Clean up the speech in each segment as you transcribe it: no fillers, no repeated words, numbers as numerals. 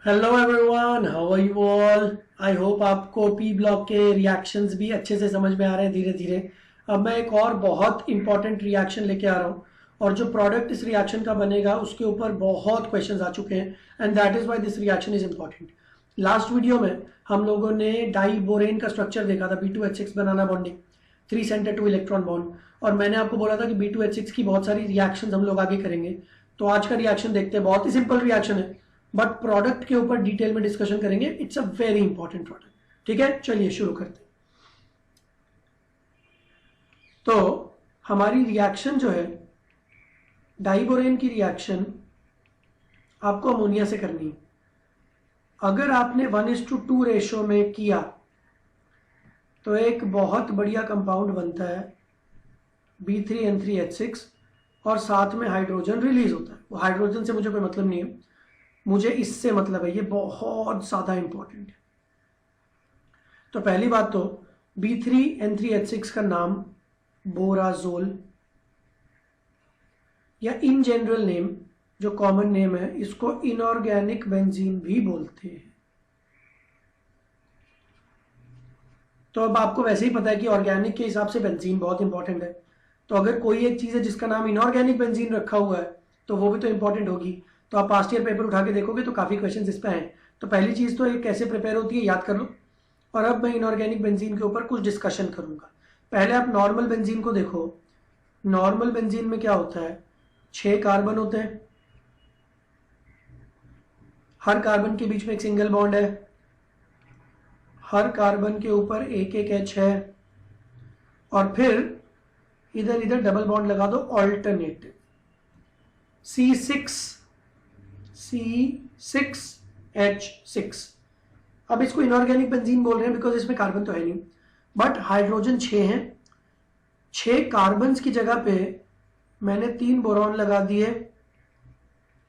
Hello everyone, how are you all. I hope आपको P block के reactions भी अच्छे से समझ में आ रहे हैं धीरे धीरे। अब मैं एक और बहुत इंपॉर्टेंट रिएक्शन लेके आ रहा हूँ, और जो प्रोडक्ट इस रिएक्शन का बनेगा उसके ऊपर बहुत क्वेश्चंस आ चुके हैं, and that is why this reaction is important. Last video में हम लोगों ने डाई बोरेन का स्ट्रक्चर देखा था, B2H6 बनाना बॉन्डिंग, 3 सेंटर 2 इलेक्ट्रॉन बॉन्ड, और मैंने आपको बोला था कि B2H6 की बहुत सारी रिएक्शन हम लोग आगे करेंगे। तो आज का रिएक्शन देखते हैं, बहुत ही सिंपल रिएक्शन है, बट प्रोडक्ट के ऊपर डिटेल में डिस्कशन करेंगे। It's a very important product. ठीक है, चलिए शुरू करते हैं। तो हमारी रिएक्शन जो है, डाइबोरेन की रिएक्शन आपको अमोनिया से करनी है। अगर आपने 1:2 रेशो में किया तो एक बहुत बढ़िया कंपाउंड बनता है B3N3H6, और साथ में हाइड्रोजन रिलीज होता है। वो हाइड्रोजन से मुझे कोई मतलब नहीं है, मुझे इससे मतलब है, ये बहुत ज्यादा इंपॉर्टेंट है। तो पहली बात तो B3N3H6 का नाम बोराजोल, या इन जनरल नेम जो कॉमन नेम है, इसको इनऑर्गेनिक बेंजीन भी बोलते हैं। तो अब आपको वैसे ही पता है कि ऑर्गेनिक के हिसाब से बेंजीन बहुत इंपॉर्टेंट है। तो अगर कोई एक चीज है जिसका नाम इनऑर्गेनिक बेंजीन रखा हुआ है तो वो भी तो इंपॉर्टेंट होगी। तो आप पास्ट ईयर पेपर उठा के देखोगे तो काफी क्वेश्चंस इस पे हैं। तो पहली चीज तो ये कैसे प्रिपेयर होती है याद कर लो, और अब मैं इनऑर्गेनिक बेंजीन के ऊपर कुछ डिस्कशन करूंगा। पहले आप नॉर्मल बेंजीन को देखो। नॉर्मल बेंजीन में क्या होता है, 6 कार्बन होते हैं, हर कार्बन के बीच में एक सिंगल बॉन्ड है, हर कार्बन के ऊपर एक एक H है, और फिर इधर इधर डबल बॉन्ड लगा दो ऑल्टरनेटिव, C6H6। अब इसको इनऑर्गेनिक बेंजीन बोल रहे हैं बिकॉज इसमें कार्बन तो है नहीं, बट हाइड्रोजन 6 हैं। 6 कार्बन की जगह पे मैंने 3 बोरॉन लगा दिए,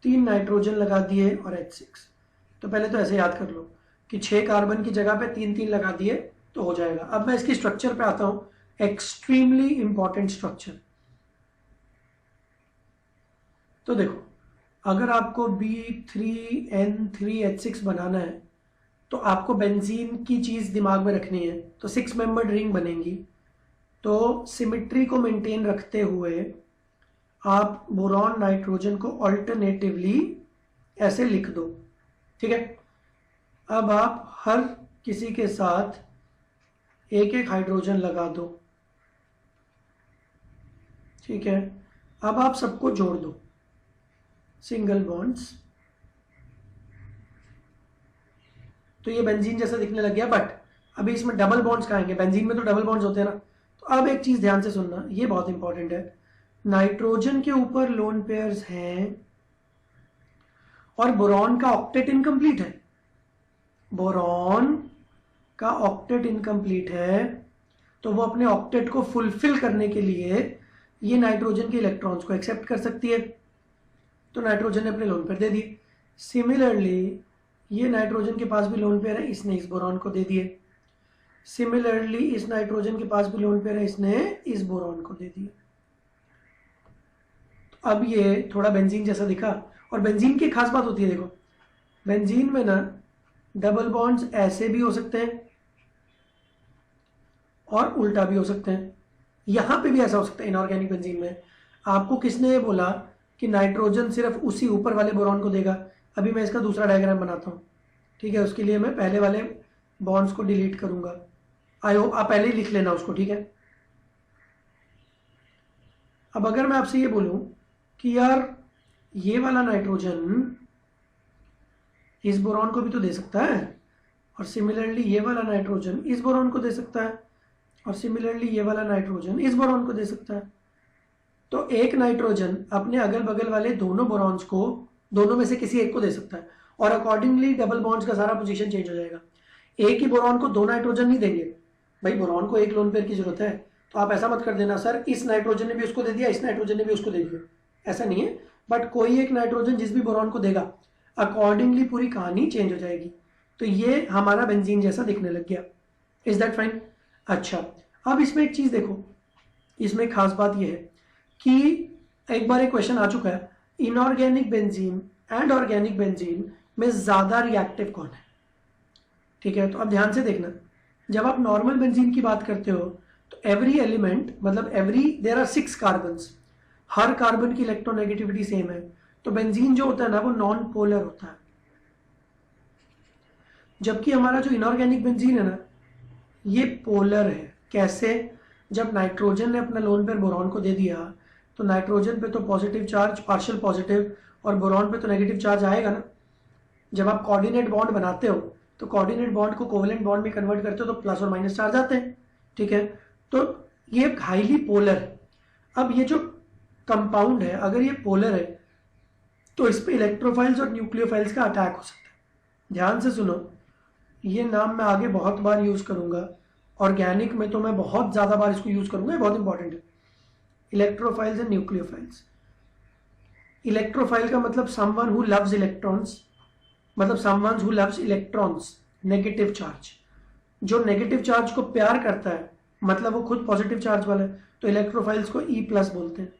3 नाइट्रोजन लगा दिए और H6। तो पहले तो ऐसे याद कर लो कि 6 कार्बन की जगह पे 3 लगा दिए तो हो जाएगा। अब मैं इसकी स्ट्रक्चर पे आता हूं, एक्सट्रीमली इंपॉर्टेंट स्ट्रक्चर। तो देखो, अगर आपको B3N3H6 बनाना है तो आपको बेंजीन की चीज दिमाग में रखनी है। तो 6 मेंबर्ड रिंग बनेंगी। तो सिमिट्री को मेंटेन रखते हुए आप बोरॉन नाइट्रोजन को ऑल्टरनेटिवली ऐसे लिख दो। ठीक है, अब आप हर किसी के साथ एक एक हाइड्रोजन लगा दो। ठीक है, अब आप सबको जोड़ दो, सिंगल बॉन्ड्स। तो ये बेंजीन जैसा दिखने लग गया, बट अभी इसमें डबल बॉन्ड्स कहाँ आएंगे? बेंजीन में तो डबल बॉन्ड्स होते हैं ना। तो अब एक चीज ध्यान से सुनना, ये बहुत इंपॉर्टेंट है। नाइट्रोजन के ऊपर लोन पेयर्स हैं और बोरॉन का ऑक्टेट इनकम्प्लीट है। बोरॉन का ऑक्टेट इनकम्प्लीट है, तो वो अपने ऑक्टेट को फुलफिल करने के लिए ये नाइट्रोजन के इलेक्ट्रॉन्स को एक्सेप्ट कर सकती है। तो नाइट्रोजन ने अपने लोन पेयर दे दिए। सिमिलरली ये नाइट्रोजन के पास भी लोन पेयर है, इसने इस बोरॉन को दे दिए। सिमिलरली इस नाइट्रोजन के पास भी लोन पेयर है, इसने इस बोरॉन को दे दिए। तो अब ये थोड़ा बेंजीन जैसा दिखा। और बेंजीन की खास बात होती है, देखो बेंजीन में ना डबल बॉन्ड्स ऐसे भी हो सकते हैं और उल्टा भी हो सकते हैं। यहां पे भी ऐसा हो सकता है इनऑर्गेनिक बेंजीन में। आपको किसने बोला कि नाइट्रोजन सिर्फ उसी ऊपर वाले बोरॉन को देगा? अभी मैं इसका दूसरा डायग्राम बनाता हूं। ठीक है, उसके लिए मैं पहले वाले बॉन्ड्स को डिलीट करूंगा। आई होप आप पहले ही लिख लेना उसको। ठीक है, अब अगर मैं आपसे ये बोलूं कि यार ये वाला नाइट्रोजन इस बोरॉन को भी तो दे सकता है, और सिमिलरली ये वाला नाइट्रोजन इस बोरॉन को दे सकता है, और सिमिलरली ये वाला नाइट्रोजन इस बोरॉन को दे सकता है। तो एक नाइट्रोजन अपने अगल बगल वाले दोनों बोरॉन्स को, दोनों में से किसी एक को दे सकता है, और अकॉर्डिंगली डबल बॉन्ड्स का सारा पोजीशन चेंज हो जाएगा। एक ही बोरॉन को 2 नाइट्रोजन नहीं देंगे भाई, बोरॉन को एक लोन पेयर की जरूरत है। तो आप ऐसा मत कर देना सर इस नाइट्रोजन ने भी उसको दे दिया, इस नाइट्रोजन ने भी उसको दे दिया, ऐसा नहीं है। बट कोई एक नाइट्रोजन जिस भी बोरॉन को देगा, अकॉर्डिंगली पूरी कहानी चेंज हो जाएगी। तो ये हमारा बेंजीन जैसा दिखने लग गया। Is that fine? अच्छा, अब इसमें एक चीज देखो, इसमें खास बात यह है कि एक बार एक क्वेश्चन आ चुका है, inorganic benzene and organic benzene में ज़्यादा रिएक्टिव कौन है? ठीक है, तो अब ध्यान से देखना, जब आप नॉर्मल बेंजीन की बात करते हो तो एवरी एलिमेंट मतलब देयर आर 6 कार्बन्स, हर कार्बन की इलेक्ट्रोनेगेटिविटी सेम है। तो बेंजीन जो होता है ना वो नॉन पोलर होता है, जबकि हमारा जो इनऑर्गेनिक बेंजीन है ना ये पोलर है। कैसे? जब नाइट्रोजन ने अपना लोन पेयर बोरॉन को दे दिया तो नाइट्रोजन पे तो पॉजिटिव चार्ज, पार्शियल पॉजिटिव, और बोरॉन पे तो नेगेटिव चार्ज आएगा ना। जब आप कोऑर्डिनेट बॉन्ड बनाते हो तो कोऑर्डिनेट बॉन्ड को कोवेलेंट बॉन्ड में कन्वर्ट करते हो तो प्लस और माइनस चार्ज आते हैं। ठीक है, तो ये हाईली पोलर है। अब ये जो कंपाउंड है अगर ये पोलर है तो इस पे इलेक्ट्रोफाइल्स और न्यूक्लियोफाइल्स का अटैक हो सकता है। ध्यान से सुनो, ये नाम मैं आगे बहुत बार यूज करूंगा, ऑर्गेनिक में तो मैं बहुत ज्यादा बार इसको यूज करूंगा, ये बहुत इंपॉर्टेंट है। Electrophiles and nucleophiles. इलेक्ट्रोफाइल का मतलब समवन हु लव्स इलेक्ट्रॉन्स, मतलब someone who loves electrons, negative charge. जो नेगेटिव चार्ज को प्यार करता है मतलब वो खुद पॉजिटिव चार्ज वाला है, तो इलेक्ट्रोफाइल्स को ई प्लस बोलते हैं,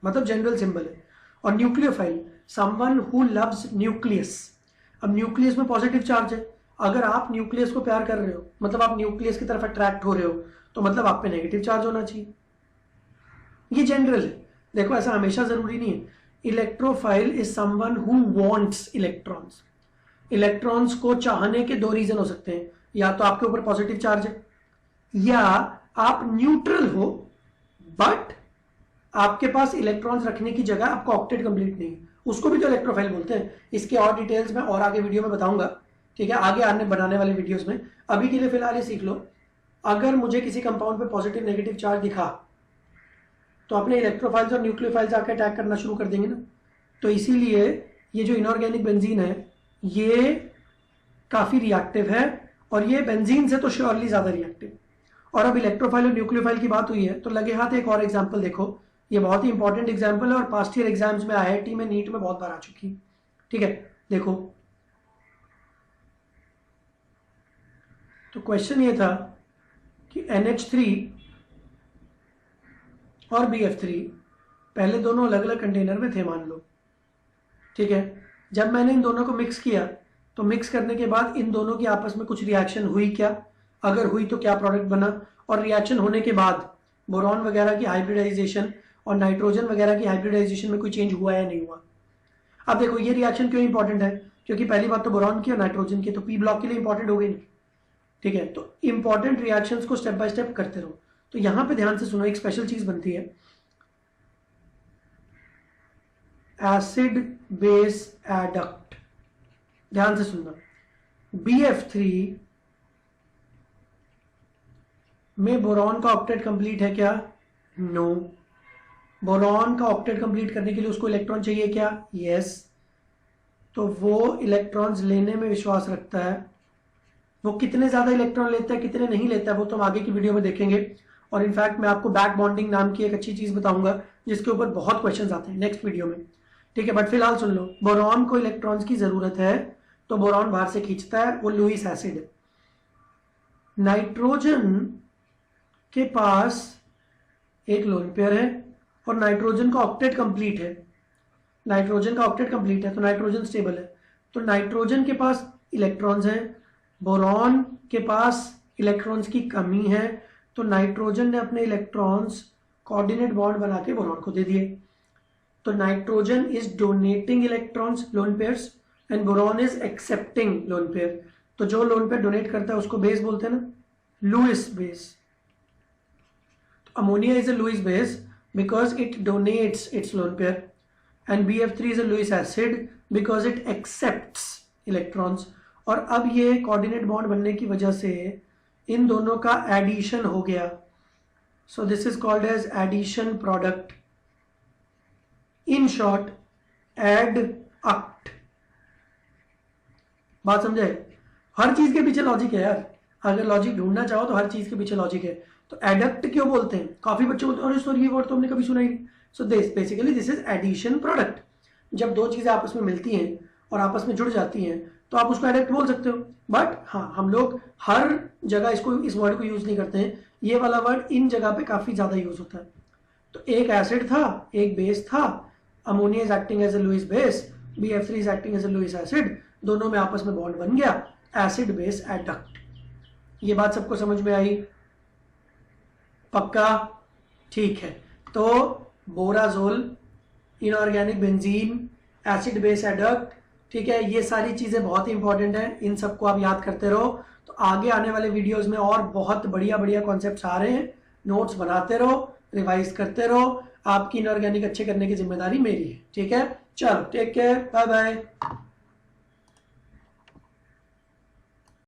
मतलब जनरल सिंबल है। और nucleophile someone who loves nucleus. अब न्यूक्लियस में पॉजिटिव चार्ज है, अगर आप न्यूक्लियस को प्यार कर रहे हो मतलब आप न्यूक्लियस की तरफ अट्रैक्ट हो रहे हो, तो मतलब आप पे नेगेटिव चार्ज होना चाहिए। ये जनरल है, देखो ऐसा हमेशा जरूरी नहीं है। Electrophile is someone who wants electrons. Electrons को चाहने के दो रीजन हो सकते हैं, या तो आपके ऊपर पॉजिटिव चार्ज है या आप न्यूट्रल हो बट आपके पास इलेक्ट्रॉन्स रखने की जगह आपका ऑक्टेट कंप्लीट नहीं है, उसको भी तो इलेक्ट्रोफाइल बोलते हैं। इसके और डिटेल्स में और आगे वीडियो में बताऊंगा, ठीक है, आगे आने बनाने वाले वीडियोस में। अभी के लिए फिलहाल ये सीख लो, अगर मुझे किसी कंपाउंड पे पॉजिटिव नेगेटिव चार्ज दिखा तो अपने इलेक्ट्रोफाइल्स और न्यूक्लियोफाइल्स आकर अटैक करना शुरू कर देंगे ना। तो इसीलिए ये जो इनऑर्गेनिक बेंजीन है ये काफी रिएक्टिव है, और ये बेंजीन से तो श्योरली ज्यादा रिएक्टिव। और अब इलेक्ट्रोफाइल और न्यूक्लियोफाइल की बात हुई है तो लगे हाथ एक और एग्जाम्पल देखो, ये बहुत ही इंपॉर्टेंट एग्जाम्पल है और पास्ट ईयर एग्जाम्स में IIT में नीट में बहुत बार आ चुकी है। ठीक है, देखो तो क्वेश्चन ये था कि NH3 और BF3 पहले दोनों अलग अलग कंटेनर में थे मान लो। ठीक है, जब मैंने इन दोनों को मिक्स किया तो मिक्स करने के बाद इन दोनों की आपस में कुछ रिएक्शन हुई क्या, अगर हुई तो क्या प्रोडक्ट बना, और रिएक्शन होने के बाद बोरॉन वगैरह की हाइब्रिडाइजेशन और नाइट्रोजन वगैरह की हाइब्रिडाइजेशन में कोई चेंज हुआ या नहीं हुआ। अब देखो ये रिएक्शन क्यों इंपॉर्टेंट है, क्योंकि पहली बात तो बोरॉन की और नाइट्रोजन की, तो पी ब्लॉक के लिए इंपॉर्टेंट हो गई नहीं। ठीक है, तो इंपॉर्टेंट रिएक्शंस को स्टेप बाय स्टेप करते रहो। तो यहां पे ध्यान से सुनो, एक स्पेशल चीज बनती है एसिड बेस एडक्ट। ध्यान से सुनना, BF3 में बोरॉन का ऑक्टेट कंप्लीट है क्या? नो। बोरॉन का ऑक्टेट कंप्लीट करने के लिए उसको इलेक्ट्रॉन चाहिए क्या? यस। तो वो इलेक्ट्रॉन्स लेने में विश्वास रखता है। वो कितने ज्यादा इलेक्ट्रॉन लेता है कितने नहीं लेता है वो तो हम आगे की वीडियो में देखेंगे, और इनफैक्ट मैं आपको बैक बॉन्डिंग नाम की एक अच्छी चीज बताऊंगा जिसके ऊपर बहुत क्वेश्चंस आते हैं नेक्स्ट वीडियो में। ठीक है, बट फिलहाल सुन लो, बोरॉन को इलेक्ट्रॉन्स की जरूरत है तो बोरॉन बाहर से खींचता है, वो लुईस एसिड है। नाइट्रोजन के पास एक लोन पेयर है और नाइट्रोजन का ऑक्टेट कंप्लीट है। नाइट्रोजन का ऑक्टेट कंप्लीट है तो नाइट्रोजन स्टेबल है, तो नाइट्रोजन के पास इलेक्ट्रॉन्स हैं, बोरॉन के पास इलेक्ट्रॉन्स की कमी है, तो नाइट्रोजन ने अपने इलेक्ट्रॉन्स कोऑर्डिनेट बॉन्ड बना के बोरॉन को दे दिए। तो nitrogen is donating electrons lone pairs and boron is accepting lone pair. तो जो लोन पेयर डोनेट करता है उसको बेस बोलते हैं ना, लुईस बेस। तो ammonia is a Lewis base because it donates its lone pair, and BF3 is a Lewis acid because it accepts electrons। और अब ये कोऑर्डिनेट बॉन्ड बनने की वजह से इन दोनों का एडिशन हो गया, so this is called as addition product. In short adduct. बात समझे? हर चीज के पीछे लॉजिक है यार, अगर लॉजिक ढूंढना चाहो तो हर चीज के पीछे लॉजिक है। तो एडक्ट क्यों बोलते हैं? काफी बच्चे बोलते हैं सॉरी ये वर्ड तो हमने कभी सुना ही नहीं। So this basically this is addition product. जब दो चीजें आपस में मिलती हैं और आपस में जुड़ जाती हैं तो आप उसको एडक्ट बोल सकते हो। बट हाँ, हम लोग हर जगह इस वर्ड को यूज नहीं करते हैं, ये वाला वर्ड इन जगह पे काफी ज्यादा यूज होता है। तो एक एसिड था, एक बेस था, ammonia is acting as a Lewis base, BF3 is acting as a Lewis acid, दोनों में आपस में बॉन्ड बन गया, एसिड बेस एडक्ट। ये बात सबको समझ में आई? पक्का? ठीक है। तो borazole, inorganic benzene, acid base adduct, ठीक है, ये सारी चीजें बहुत ही इंपॉर्टेंट है, इन सबको आप याद करते रहो। तो आगे आने वाले वीडियोस में और बहुत बढ़िया बढ़िया कॉन्सेप्ट्स आ रहे हैं, नोट्स बनाते रहो, रिवाइज करते रहो, आपकी इनऑर्गेनिक अच्छे करने की जिम्मेदारी मेरी है। ठीक है, चलो टेक केयर, बाय बाय।